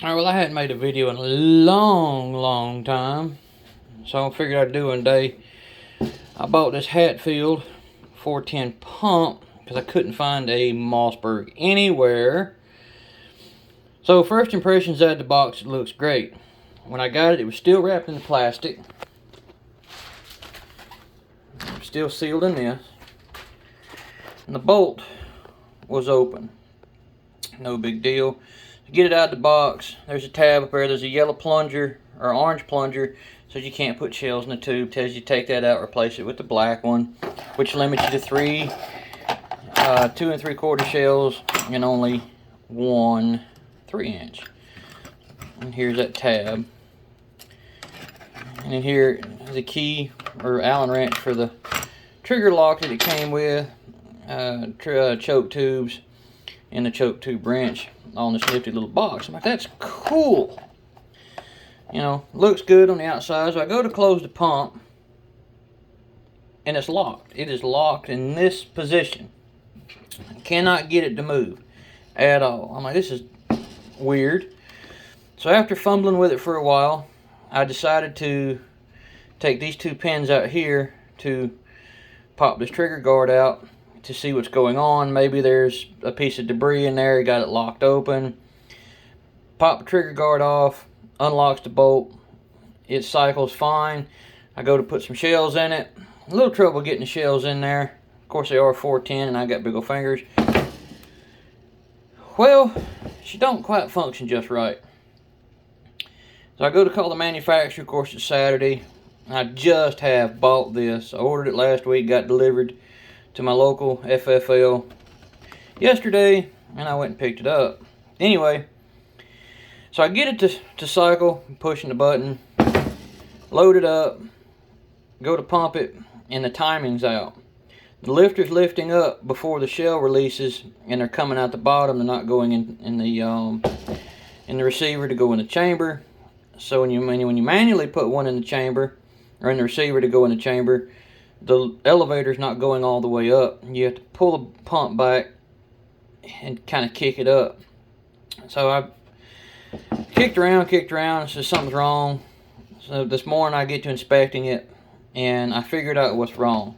Alright, well, I hadn't made a video in a long time, so I figured I'd do it today. I bought this Hatfield 410 pump because I couldn't find a Mossberg anywhere. So first impressions out of the box, it looks great. When I got it, it was still wrapped in the plastic. Still sealed in this. And the bolt was open. No big deal. To get it out of the box, there's a tab up there. There's a yellow plunger or orange plunger, so you can't put shells in the tube. Tells you to take that out, replace it with the black one, which limits you to 2 3/4 shells and only 1 3-inch. And here's that tab. And in here is a key or Allen wrench for the trigger lock that it came with, choke tubes, and the choke tube wrench on this nifty little box. I'm like, that's cool. You know, looks good on the outside. So I go to close the pump, and it's locked. It is locked in this position. I cannot get it to move at all. I'm like, this is weird. So after fumbling with it for a while, I decided to take these 2 pins out here to pop this trigger guard out to see what's going on. Maybe there's a piece of debris in there. Got it locked open. Pop the trigger guard off, unlocks the bolt. It cycles fine. I go to put some shells in it. A little trouble getting the shells in there. Of course, they are 410 and I got big old fingers. Well, she don't quite function just right. So I go to call the manufacturer. Of course, it's Saturday. I just have bought this. I ordered it last week, got delivered to my local FFL yesterday, and I went and picked it up. Anyway, so I get it to cycle, pushing the button, load it up, go to pump it, and the timing's out. The lifter's lifting up before the shell releases, and they're coming out the bottom. They're not going in the receiver to go in the chamber. So when you manually put one in the chamber, or in the receiver to go in the chamber, the elevator's not going all the way up. You have to pull the pump back and kind of kick it up. So I kicked around, said something's wrong. So this morning I get to inspecting it, and I figured out what's wrong.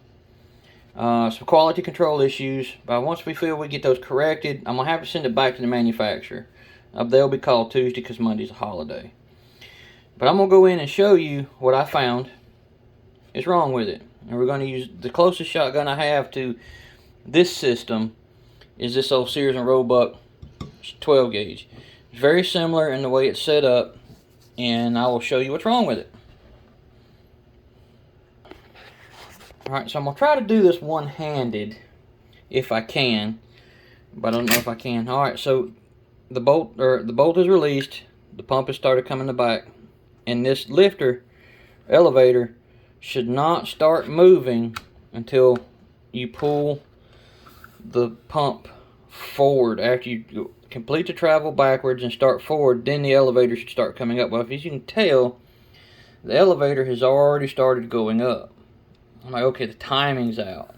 Some quality control issues, but once we feel we get those corrected, I'm going to have to send it back to the manufacturer. They'll be called Tuesday because Monday's a holiday. But I'm going to go in and show you what I found is wrong with it. And we're going to use the closest shotgun I have to this system is this old Sears and Roebuck 12 gauge. It's very similar in the way it's set up, and I will show you what's wrong with it. Alright, so I'm going to try to do this one-handed if I can, but I don't know if I can. Alright, so the bolt is released, the pump has started coming to back, and this elevator should not start moving until you pull the pump forward. After you complete the travel backwards and start forward, then the elevator should start coming up. Well, as you can tell, the elevator has already started going up. I'm like, okay, the timing's out.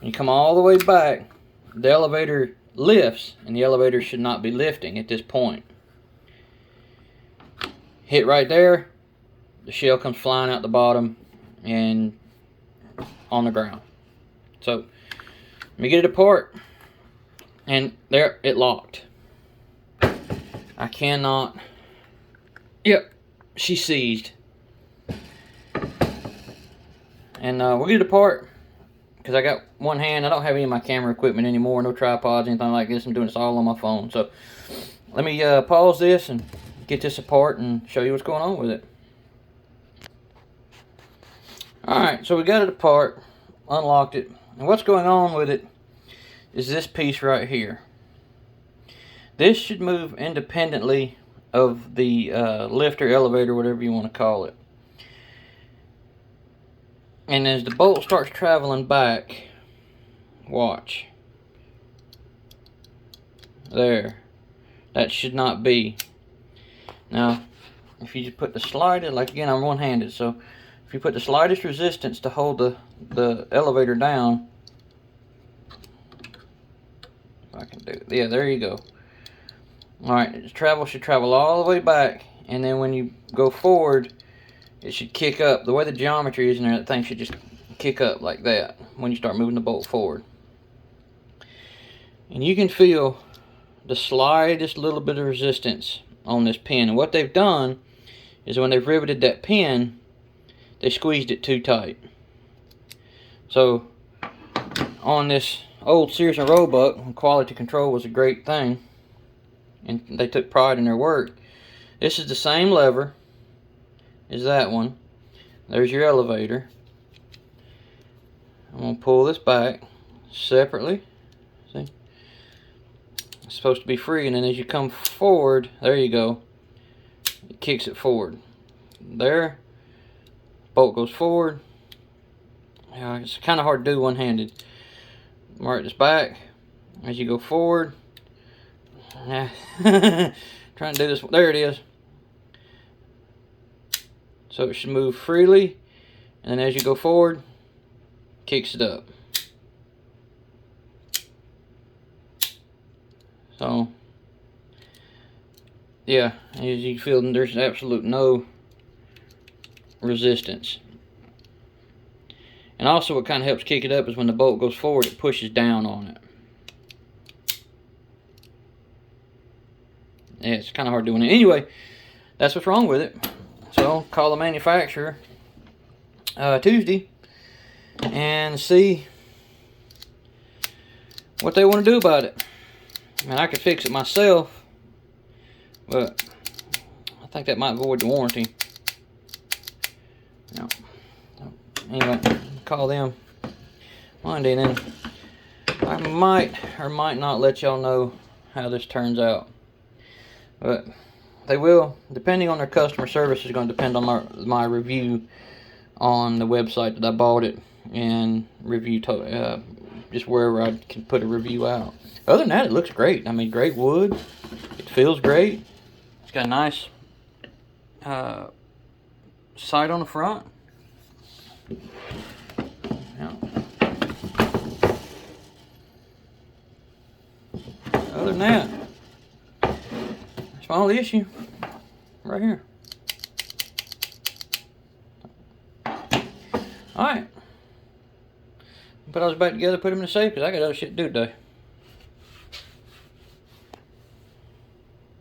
When you come all the way back, the elevator lifts, and the elevator should not be lifting at this point. Hit right there, the shell comes flying out the bottom and on the ground. So let me get it apart, and there it locked. I cannot. Yep, she seized. And we'll get it apart because I got one hand. I don't have any of my camera equipment anymore, no tripods, anything like this. I'm doing this all on my phone. So let me pause this and get this apart and show you what's going on with it. Alright, so we got it apart, unlocked it, and what's going on with it is this piece right here. This should move independently of the lifter, elevator, whatever you want to call it. And as the bolt starts traveling back, watch. There. That should not be. Now, if you just put the slightest, like again, I'm one-handed, so if you put the slightest resistance to hold the elevator down, if I can do it. Yeah, there you go. Alright, the travel should travel all the way back, and then when you go forward, it should kick up. The way the geometry is in there, that thing should just kick up like that when you start moving the bolt forward. And you can feel the slightest little bit of resistance on this pin. And what they've done is when they've riveted that pin, they squeezed it too tight. So on this old Sears and Roebuck, quality control was a great thing, and they took pride in their work. This is the same lever as that one. There's your elevator. I'm going to pull this back separately. See? It's supposed to be free, and then as you come forward, there you go. It kicks it forward. There. Bolt goes forward. Yeah, it's kind of hard to do one-handed. Mark this back as you go forward. Trying to do this. There it is. So it should move freely, and then as you go forward, kicks it up. So yeah, as you feel, there's absolute no resistance. And also what kind of helps kick it up is when the bolt goes forward, it pushes down on it. Yeah, it's kind of hard doing it. Anyway, that's what's wrong with it. So call the manufacturer Tuesday and see what they want to do about it. I mean, I could fix it myself, but I think that might void the warranty. No. Anyway, call them Monday, and then I might or might not let y'all know how this turns out. But they will, depending on their customer service, is going to depend on my review on the website that I bought it, and review just wherever I can put a review out. Other than that, it looks great. I mean, great wood. It feels great. It's got a nice sight on the front. Yeah. Other than that, that's my only issue right here. Alright. Put all this back together, put them in the safe, because I got other shit to do today.